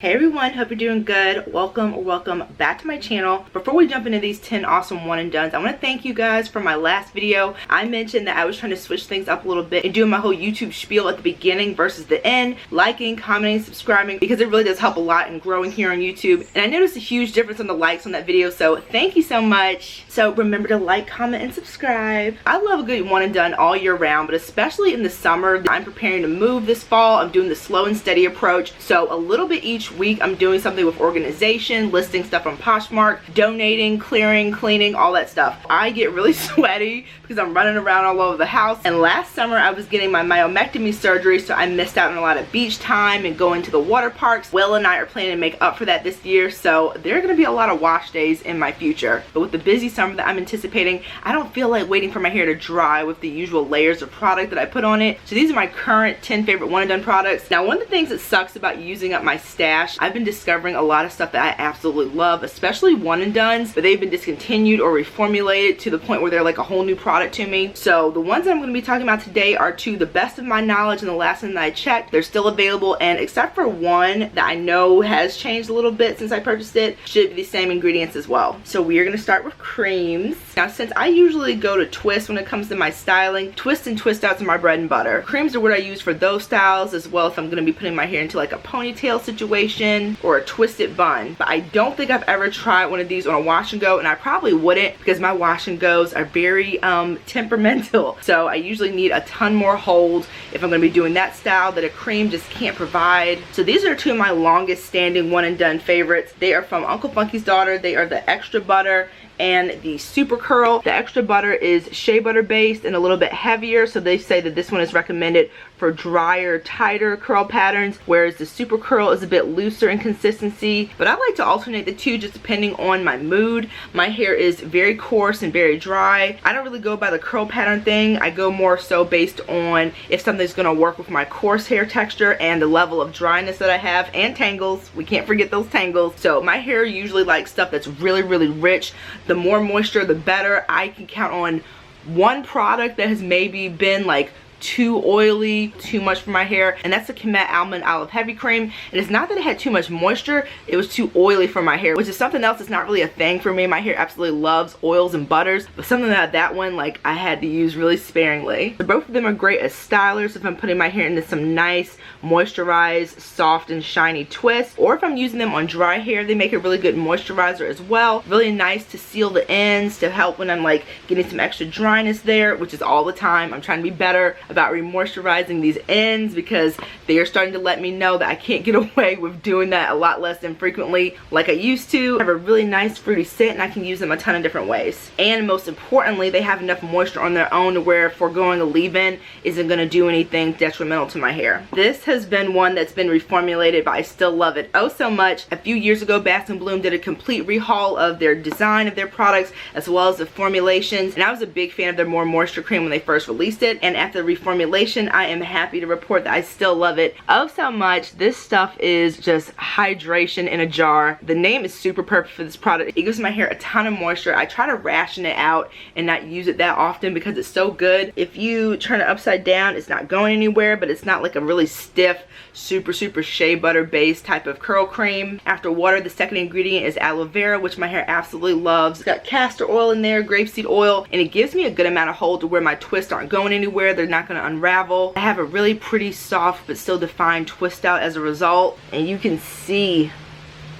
Hey everyone, hope you're doing good. Welcome back to my channel. Before we jump into these 10 awesome one and dones, I want to thank you guys for my last video. I mentioned that I was trying to switch things up a little bit and doing my whole YouTube spiel at the beginning versus the end, liking, commenting, subscribing, because it really does help a lot in growing here on YouTube. And I noticed a huge difference on the likes on that video, so thank you so much. So remember to like, comment, and subscribe. I love a good one and done all year round, but especially in the summer. I'm preparing to move this fall. I'm doing the slow and steady approach, so a little bit each week I'm doing something with organization, listing stuff on Poshmark, donating, clearing, cleaning, all that stuff. I get really sweaty because I'm running around all over the house, and last summer I was getting my myomectomy surgery, so I missed out on a lot of beach time and going to the water parks. Will and I are planning to make up for that this year, so there are going to be a lot of wash days in my future. But with the busy summer that I'm anticipating, I don't feel like waiting for my hair to dry with the usual layers of product that I put on it. So these are my current 10 favorite one and done products. Now, one of the things that sucks about using up my stash, I've been discovering a lot of stuff that I absolutely love, especially one and dones, but they've been discontinued or reformulated to the point where they're like a whole new product to me. So the ones that I'm going to be talking about today are, to the best of my knowledge and the last time that I checked, they're still available, and except for one that I know has changed a little bit since I purchased it, should be the same ingredients as well. So we are going to start with creams. Now, since I usually go to twist when it comes to my styling, twist and twist outs are my bread and butter. Creams are what I use for those styles, as well if I'm going to be putting my hair into like a ponytail situation or a twisted bun. But I don't think I've ever tried one of these on a wash and go, and I probably wouldn't, because my wash and goes are very temperamental. So I usually need a ton more hold if I'm going to be doing that style that a cream just can't provide. So these are two of my longest standing one and done favorites. They are from Uncle Funky's Daughter. They are the Extra Butter and the Super Curl. The Extra Butter is shea butter based and a little bit heavier, so they say that this one is recommended for drier, tighter curl patterns, whereas the Super Curl is a bit looser in consistency. But I like to alternate the two just depending on my mood. My hair is very coarse and very dry. I don't really go by the curl pattern thing. I go more so based on if something's gonna work with my coarse hair texture and the level of dryness that I have, and tangles. We can't forget those tangles. So my hair usually likes stuff that's really rich. The more moisture, the better. I can count on one product that has maybe been like too oily, too much for my hair, and that's the Kemet Almond Olive Heavy Cream. And it's not that it had too much moisture, it was too oily for my hair, which is something else that's not really a thing for me. My hair absolutely loves oils and butters, but something about that one, like, I had to use really sparingly. So both of them are great as stylers if I'm putting my hair into some nice moisturized, soft and shiny twists, or if I'm using them on dry hair, they make a really good moisturizer as well. Really nice to seal the ends, to help when I'm like getting some extra dryness there, which is all the time. I'm trying to be better about re-moisturizing these ends because they are starting to let me know that I can't get away with doing that a lot less infrequently like I used to. They have a really nice fruity scent, and I can use them a ton of different ways. And most importantly, they have enough moisture on their own to where foregoing a leave-in isn't going to do anything detrimental to my hair. This has been one that's been reformulated, but I still love it oh so much. A few years ago, Bath & Bloom did a complete rehaul of their design of their products as well as the formulations, and I was a big fan of their More Moisture Cream when they first released it, and after the formulation, I am happy to report that I still love it oh so much. This stuff is just hydration in a jar. The name is super perfect for this product. It gives my hair a ton of moisture. I try to ration it out and not use it that often because it's so good. If you turn it upside down, it's not going anywhere, but it's not like a really stiff, super shea butter based type of curl cream. After water, the second ingredient is aloe vera, which my hair absolutely loves. It's got castor oil in there, grapeseed oil, and it gives me a good amount of hold to where my twists aren't going anywhere. They're not going to unravel. I have a really pretty soft but still defined twist out as a result, and you can see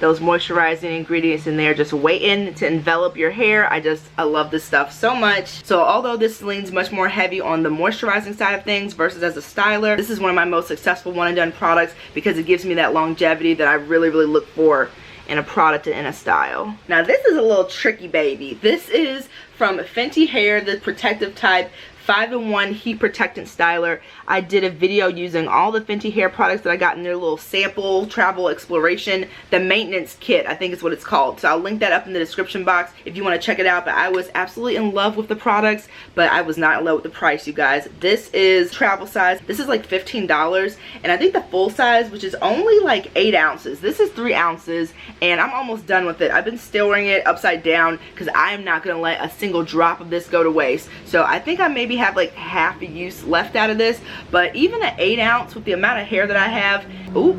those moisturizing ingredients in there just waiting to envelop your hair. I love this stuff so much. So although this leans much more heavy on the moisturizing side of things versus as a styler, this is one of my most successful one and done products because it gives me that longevity that I really look for in a product and in a style. Now this is a little tricky baby. This is from Fenty Hair, the protective type 5-in-1 heat protectant styler. I did a video using all the Fenty Hair products that I got in their little sample travel exploration, the maintenance kit, I think is what it's called. So I'll link that up in the description box if you want to check it out. But I was absolutely in love with the products, but I was not in love with the price, you guys. This is travel size. This is like $15, and I think the full size, which is only like 8 ounces. This is 3 ounces, and I'm almost done with it. I've been stirring it upside down because I am not going to let a single drop of this go to waste. So I think I maybe have like half a use left out of this, but even an 8 ounce with the amount of hair that I have, ooh,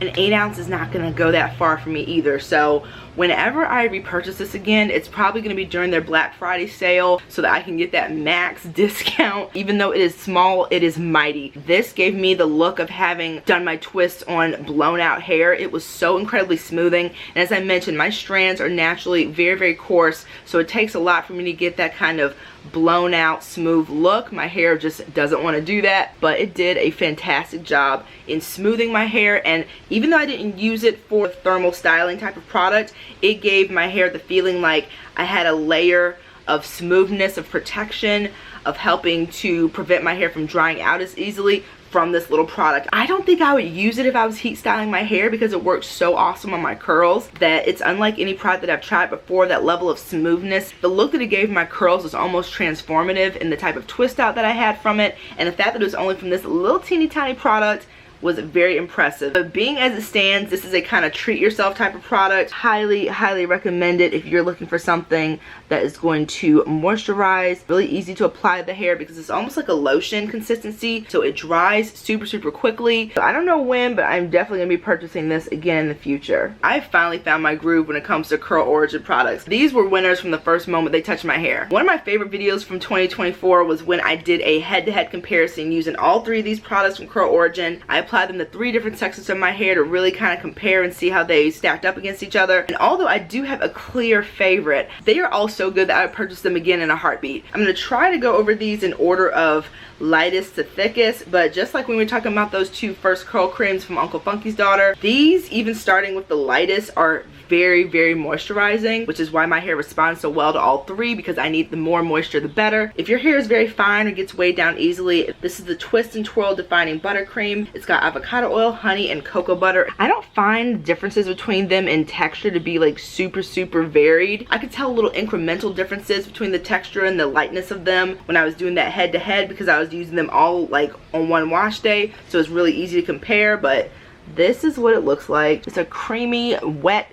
an 8 ounce is not gonna go that far for me either. So whenever I repurchase this again, it's probably gonna be during their Black Friday sale so that I can get that max discount. Even though it is small, it is mighty. This gave me the look of having done my twists on blown out hair. It was so incredibly smoothing, and as I mentioned, my strands are naturally very, very coarse, so it takes a lot for me to get that kind of blown out smooth look. My hair just doesn't want to do that, but it did a fantastic job in smoothing my hair. And even though I didn't use it for thermal styling type of product, it gave my hair the feeling like I had a layer of smoothness, of protection, of helping to prevent my hair from drying out as easily from this little product. I don't think I would use it if I was heat styling my hair because it works so awesome on my curls that it's unlike any product that I've tried before. That level of smoothness, the look that it gave my curls was almost transformative in the type of twist out that I had from it, and the fact that it was only from this little teeny tiny product was very impressive. But being as it stands, this is a kind of treat yourself type of product. Highly, highly recommend it if you're looking for something that is going to moisturize. Really easy to apply to the hair because it's almost like a lotion consistency, so it dries super, super quickly. So I don't know when, but I'm definitely gonna be purchasing this again in the future. I finally found my groove when it comes to Curl Origin products. These were winners from the first moment they touched my hair. One of my favorite videos from 2024 was when I did a head-to-head comparison using all three of these products from Curl Origin. I applied them to 3 different sections of my hair to really kind of compare and see how they stacked up against each other. And although I do have a clear favorite, they are all so good that I would purchase them again in a heartbeat. I'm going to try to go over these in order of lightest to thickest, but just like when we were talking about those 2 first curl creams from Uncle Funky's daughter, these, even starting with the lightest, are very, very moisturizing, which is why my hair responds so well to all 3, because I need the more moisture the better. If your hair is very fine or gets weighed down easily, this is the Twist and Twirl Defining Buttercream. It's got avocado oil, honey, and cocoa butter. I don't find differences between them in texture to be like super, super varied. I could tell little incremental differences between the texture and the lightness of them when I was doing that head to head, because I was using them all like on one wash day, so it's really easy to compare. But this is what it looks like. It's a creamy, wet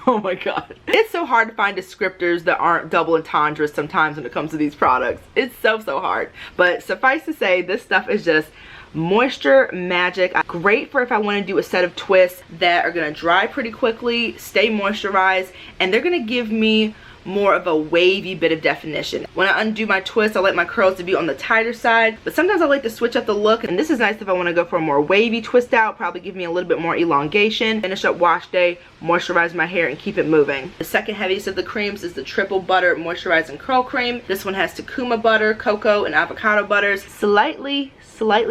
oh my god, it's so hard to find descriptors that aren't double entendres sometimes when it comes to these products. It's so hard, but suffice to say, this stuff is just moisture magic. Great for if I want to do a set of twists that are going to dry pretty quickly, stay moisturized, and they're going to give me more of a wavy bit of definition. When I undo my twist, I like my curls to be on the tighter side, but sometimes I like to switch up the look, and this is nice if I want to go for a more wavy twist out, probably give me a little bit more elongation. Finish up wash day, moisturize my hair, and keep it moving. The second heaviest of the creams is the Triple Butter Moisturizing Curl Cream. This one has Takuma butter, cocoa, and avocado butters. Slightly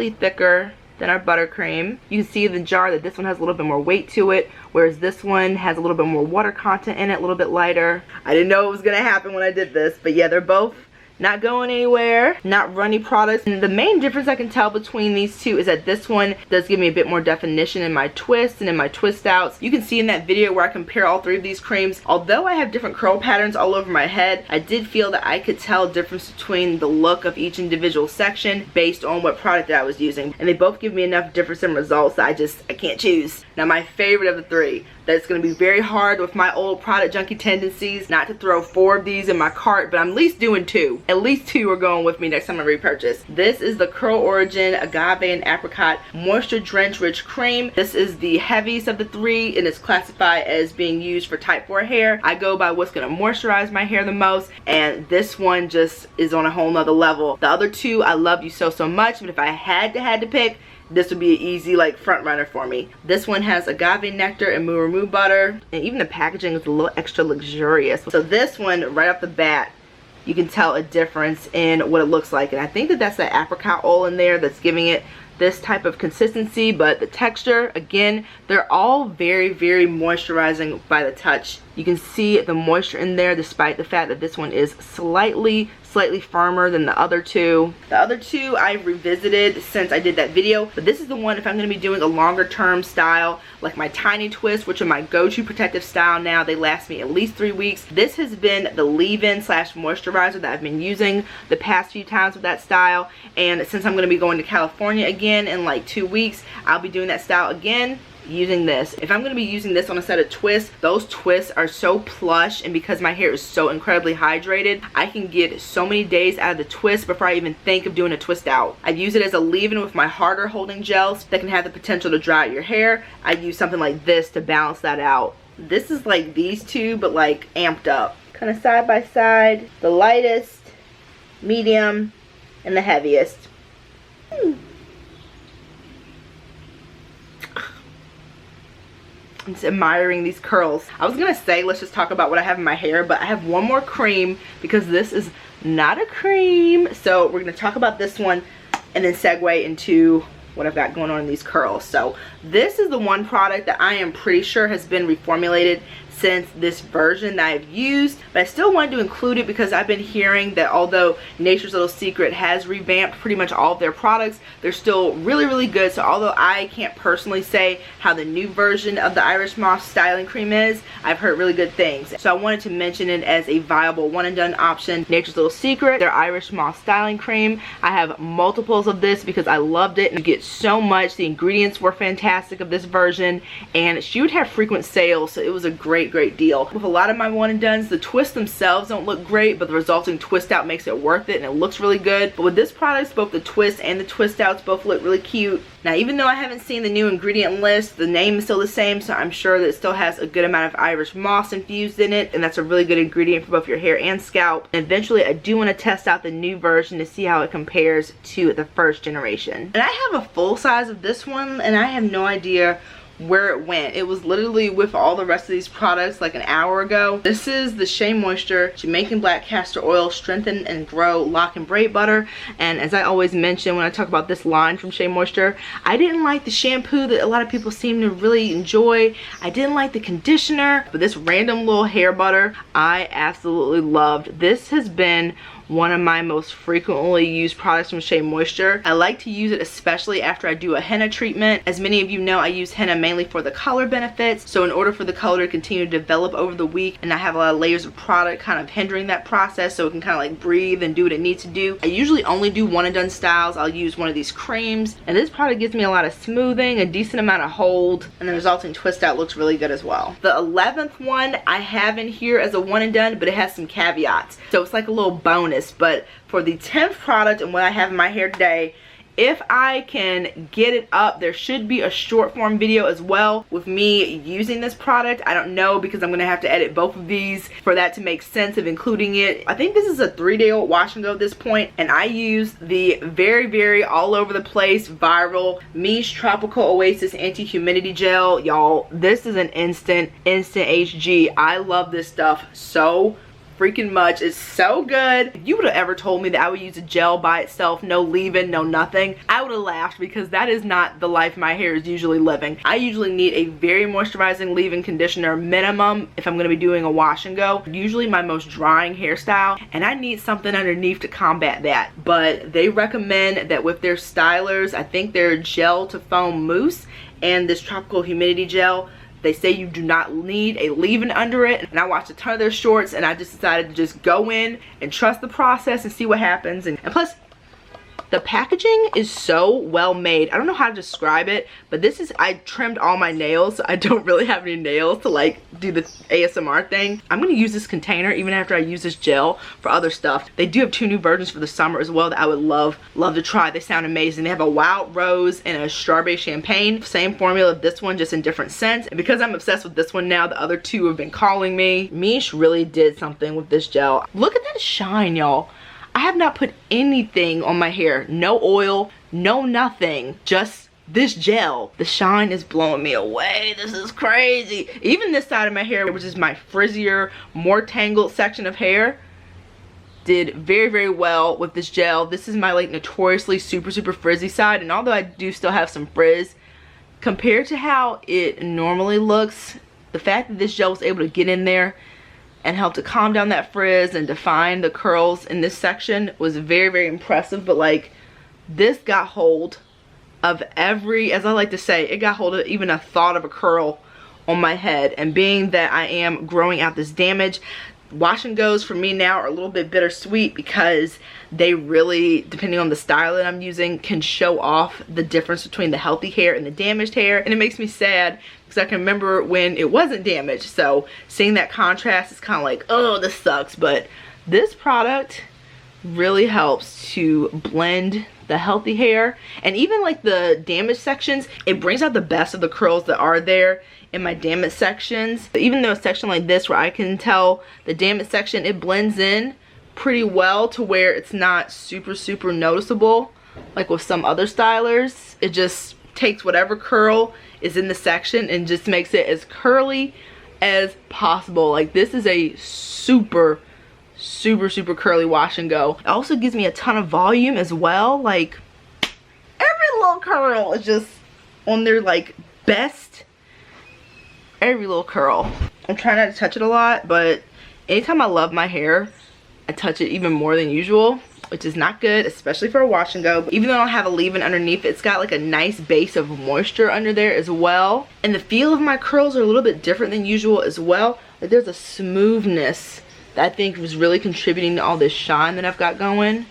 thicker than our buttercream. You can see in the jar that this one has a little bit more weight to it, whereas this one has a little bit more water content in it, a little bit lighter. I didn't know it was gonna happen when I did this, but yeah, they're both not going anywhere, not runny products. And the main difference I can tell between these two is that this one does give me a bit more definition in my twists and in my twist outs. You can see in that video where I compare all 3 of these creams, although I have different curl patterns all over my head, I did feel that I could tell a difference between the look of each individual section based on what product that I was using. And they both give me enough difference in results that I can't choose. Now my favorite of the 3, that's going to be very hard with my old product junkie tendencies not to throw 4 of these in my cart, but I'm at least doing 2. At least 2 are going with me next time I repurchase. This is the Curl Origin Agave and Apricot Moisture Drench Rich Cream. This is the heaviest of the 3 and is classified as being used for type 4 hair. I go by what's going to moisturize my hair the most, and this one just is on a whole nother level. The other 2, I love you so much, but if I had to pick, this would be an easy like front runner for me. This one has agave nectar and muramu butter, and even the packaging is a little extra luxurious. So this one, right off the bat, you can tell a difference in what it looks like, and I think that that's the apricot oil in there that's giving it this type of consistency. But the texture, again, they're all very, very moisturizing by the touch. You can see the moisture in there despite the fact that this one is slightly firmer than the other 2. The other 2 I've revisited since I did that video, but this is the one if I'm going to be doing a longer term style like my tiny twists, which are my go-to protective style now. They last me at least 3 weeks. This has been the leave-in / moisturizer that I've been using the past few times with that style, and since I'm going to be going to California again in like 2 weeks, I'll be doing that style again. using this. If I'm going to be using this on a set of twists, those twists are so plush, and because my hair is so incredibly hydrated, I can get so many days out of the twist before I even think of doing a twist out. I use it as a leave-in with my harder holding gels that can have the potential to dry out your hair. I use something like this to balance that out. This is like these two, but like amped up. Kind of side by side, the lightest, medium, and the heaviest. I'm just admiring these curls. I was gonna say let's just talk about what I have in my hair, but I have one more cream because this is not a cream. So we're gonna talk about this one and then segue into what I've got going on in these curls. So this is the one product that I am pretty sure has been reformulated since this version that I've used, but I still wanted to include it because I've been hearing that although Nature's Little Secret has revamped pretty much all of their products, they're still really, really good. So although I can't personally say how the new version of the Irish Moss styling cream is, I've heard really good things. So I wanted to mention it as a viable one and done option. Nature's Little Secret, their Irish Moss styling cream. I have multiples of this because I loved it and you get so much. The ingredients were fantastic of this version, and she would have frequent sales, so it was a great deal. With a lot of my one and dones, the twists themselves don't look great, but the resulting twist out makes it worth it and it looks really good. But with this product, both the twists and the twist outs both look really cute. Now, even though I haven't seen the new ingredient list, the name is still the same, so I'm sure that it still has a good amount of Irish moss infused in it, and that's a really good ingredient for both your hair and scalp. And eventually I do want to test out the new version to see how it compares to the first generation. And I have a full size of this one, and I have no idea where it went. It was literally with all the rest of these products like an hour ago. This is the Shea Moisture Jamaican Black Castor Oil Strengthen and Grow Lock and Braid Butter. And as I always mention when I talk about this line from Shea Moisture, I didn't like the shampoo that a lot of people seem to really enjoy. I didn't like the conditioner, but this random little hair butter I absolutely loved. This has been one of my most frequently used products from Shea Moisture. I like to use it especially after I do a henna treatment. As many of you know, I use henna mainly for the color benefits. So in order for the color to continue to develop over the week and not have a lot of layers of product kind of hindering that process, so it can kind of like breathe and do what it needs to do, I usually only do one and done styles. I'll use one of these creams, and this product gives me a lot of smoothing, a decent amount of hold, and the resulting twist out looks really good as well. The 11th one I have in here as a one and done, but it has some caveats. So it's like a little bonus. But for the 10th product and what I have in my hair today, if I can get it up, there should be a short form video as well with me using this product. I don't know, because I'm gonna have to edit both of these for that to make sense of including it. I think this is a 3-day-old wash and go at this point, and I use the very all over the place viral Miche Tropical Oasis Anti-Humidity Gel. Y'all, this is an instant HG. I love this stuff so freaking much. It's so good. If you would have ever told me that I would use a gel by itself, no leave-in, no nothing, I would have laughed, because that is not the life my hair is usually living. I usually need a very moisturizing leave-in conditioner minimum if I'm going to be doing a wash and go. Usually my most drying hairstyle, and I need something underneath to combat that. But they recommend that with their stylers, I think their gel to foam mousse and this tropical humidity gel, they say you do not need a leave-in under it. And I watched a ton of their shorts, and I just decided to just go in and trust the process and see what happens. And plus, the packaging is so well made. I don't know how to describe it, but this is, I trimmed all my nails, so I don't really have any nails to like do the ASMR thing. I'm gonna use this container even after I use this gel for other stuff. They do have 2 new versions for the summer as well that I would love to try. They sound amazing. They have a wild rose and a strawberry champagne. Same formula of this one, just in different scents. And because I'm obsessed with this one now, the other 2 have been calling me. Miche really did something with this gel. Look at that shine, y'all. I have not put anything on my hair. No oil, no nothing. Just this gel. The shine is blowing me away. This is crazy. Even this side of my hair, which is my frizzier, more tangled section of hair, did very well with this gel. This is my like notoriously super frizzy side, and although I do still have some frizz, compared to how it normally looks, the fact that this gel was able to get in there and help to calm down that frizz and define the curls in this section was very impressive. But like, this got hold of every, as I like to say, it got hold of even a thought of a curl on my head. And being that I am growing out this damage, Wash and goes for me now are a little bit bittersweet because they really, depending on the style that I'm using, can show off the difference between the healthy hair and the damaged hair. And it makes me sad because I can remember when it wasn't damaged. So seeing that contrast is kind of like, oh, this sucks. But this product really helps to blend the healthy hair and even like the damaged sections. It brings out the best of the curls that are there in my damaged sections. Even though a section like this where I can tell the damaged section, it blends in pretty well to where it's not super noticeable like with some other stylers. It just takes whatever curl is in the section and just makes it as curly as possible. Like this is a super curly wash and go. It also gives me a ton of volume as well. Like every little curl is just on their like best. Every little curl. I'm trying not to touch it a lot, but anytime I love my hair, I touch it even more than usual, which is not good, especially for a wash and go. But even though I don't have a leave-in underneath, it's got like a nice base of moisture under there as well. And the feel of my curls are a little bit different than usual as well. Like there's a smoothness that I think was really contributing to all this shine that I've got going.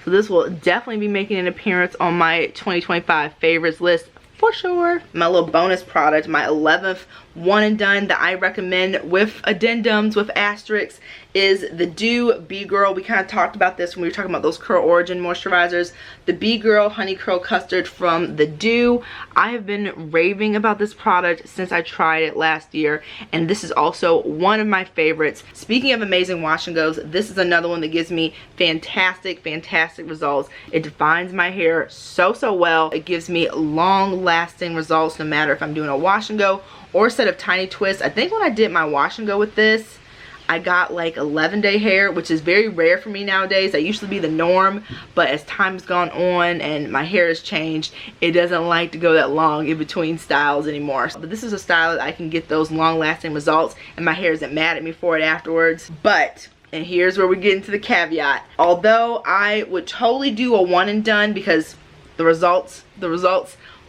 So this will definitely be making an appearance on my 2025 favorites list for sure. My little bonus product, my 11th one and done that I recommend with addendums, with asterisks, is the Doux Bee Girl. We kind of talked about this when we were talking about those Curl Origin moisturizers. The Bee Girl Honey Curl Custard from the Doux. I have been raving about this product since I tried it last year, and this is also one of my favorites. Speaking of amazing wash and goes, this is another one that gives me fantastic results. It defines my hair so well. It gives me long lasting results no matter if I'm doing a wash and go or a set of tiny twists. I think when I did my wash and go with this, I got like 11-day hair, which is very rare for me nowadays. That used to be the norm, but as time's gone on and my hair has changed, it doesn't like to go that long in between styles anymore. But this is a style that I can get those long-lasting results, and my hair isn't mad at me for it afterwards. But, and here's where we get into the caveat. Although I would totally do a one and done because the results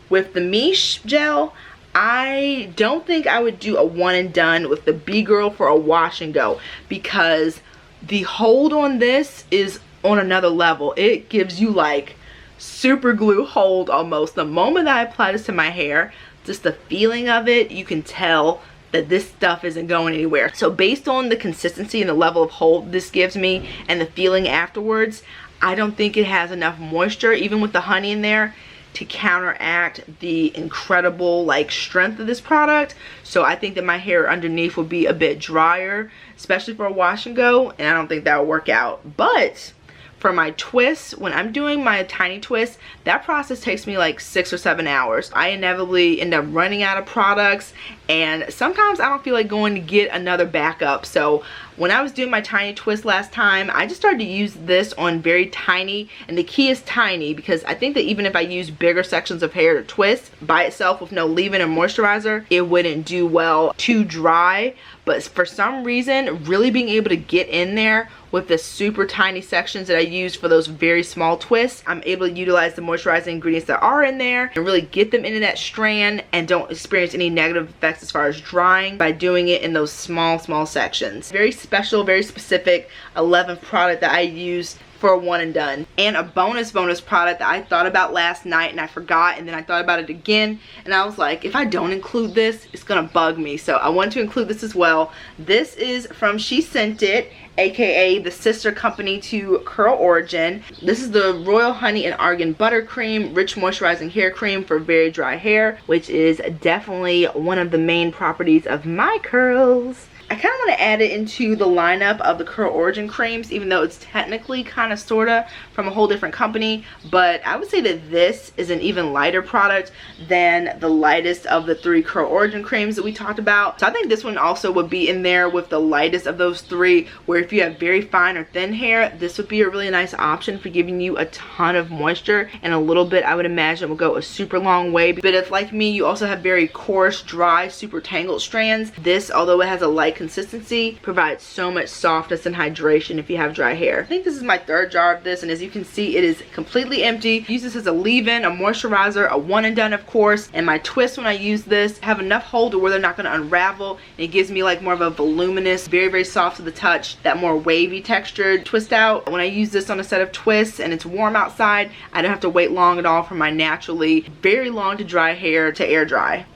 with the Miche gel, I don't think I would do a one and done with the Bee Girl for a wash and go, because the hold on this is on another level. It gives you like super glue hold almost. The moment that I apply this to my hair, just the feeling of it, you can tell that this stuff isn't going anywhere. So based on the consistency and the level of hold this gives me and the feeling afterwards, I don't think it has enough moisture, even with the honey in there, to counteract the incredible like strength of this product. So I think that my hair underneath will be a bit drier, especially for a wash and go, and I don't think that will work out. But for my twists, when I'm doing my tiny twists, that process takes me like 6 or 7 hours. I inevitably end up running out of products, and sometimes I don't feel like going to get another backup. So when I was doing my tiny twist last time, I just started to use this on very tiny, and the key is tiny, because I think that even if I use bigger sections of hair to twist by itself with no leave-in or moisturizer, it wouldn't do well. Too dry. But for some reason, really being able to get in there with the super tiny sections that I use for those very small twists, I'm able to utilize the moisturizing ingredients that are in there and really get them into that strand and don't experience any negative effects as far as drying by doing it in those small sections. Very special, very specific 11th product that I use for a one and done. And a bonus product that I thought about last night and I forgot, and then I thought about it again, and I was like, if I don't include this, it's gonna bug me. So I want to include this as well. This is from She Sent It, aka the sister company to Curl Origin. This is the Royal Honey and Argan Buttercream Rich Moisturizing Hair Cream for very dry hair, which is definitely one of the main properties of my curls. I kind of want to add it into the lineup of the Curl Origin creams, even though it's technically kind of sorta from a whole different company. But I would say that this is an even lighter product than the lightest of the 3 Curl Origin creams that we talked about. So I think this one also would be in there with the lightest of those 3, where if you have very fine or thin hair, this would be a really nice option for giving you a ton of moisture, and a little bit I would imagine will go a super long way. But if, like me, you also have very coarse, dry, super tangled strands, this, although it has a light like consistency, provides so much softness and hydration if you have dry hair. I think this is my third jar of this, and as you can see, it is completely empty. Use this as a leave-in, a moisturizer, a one and done of course, and my twists when I use this have enough hold to where they're not going to unravel, and it gives me like more of a voluminous, very soft to the touch, that more wavy textured twist out. When I use this on a set of twists and it's warm outside, I don't have to wait long at all for my naturally very long to dry hair to air dry.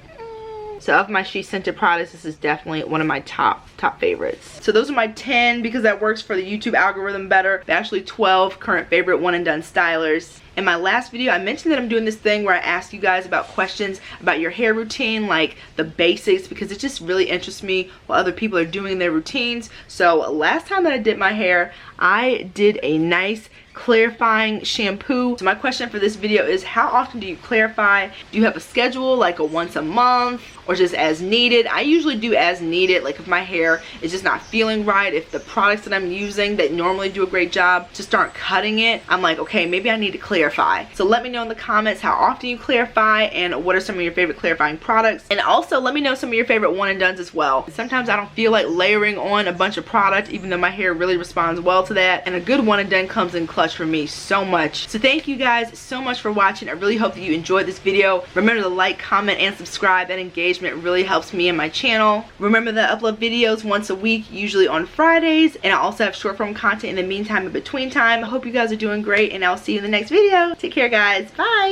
So of my Shea scented products, this is definitely one of my top favorites. So those are my 10 because that works for the YouTube algorithm better. But actually 12 current favorite one and done stylers. In my last video, I mentioned that I'm doing this thing where I ask you guys about questions about your hair routine, like the basics, because it just really interests me what other people are doing in their routines. So last time that I did my hair, I did a nice clarifying shampoo. So my question for this video is, how often do you clarify? Do you have a schedule, like a once a month, or just as needed? I usually do as needed, like if my hair is just not feeling right, if the products that I'm using that normally do a great job just aren't cutting it, I'm like, okay, maybe I need to clarify. So let me know in the comments how often you clarify and what are some of your favorite clarifying products, and also let me know some of your favorite one and dones as well. Sometimes I don't feel like layering on a bunch of product, even though my hair really responds well to that, and a good one and done comes in clutch for me so much. So thank you guys so much for watching. I really hope that you enjoyed this video. Remember to like, comment, and subscribe. That engagement really helps me and my channel. Remember that I upload videos once a week, usually on Fridays, and I also have short form content in the meantime, in between time. I hope you guys are doing great, and I'll see you in the next video. Take care, guys. Bye.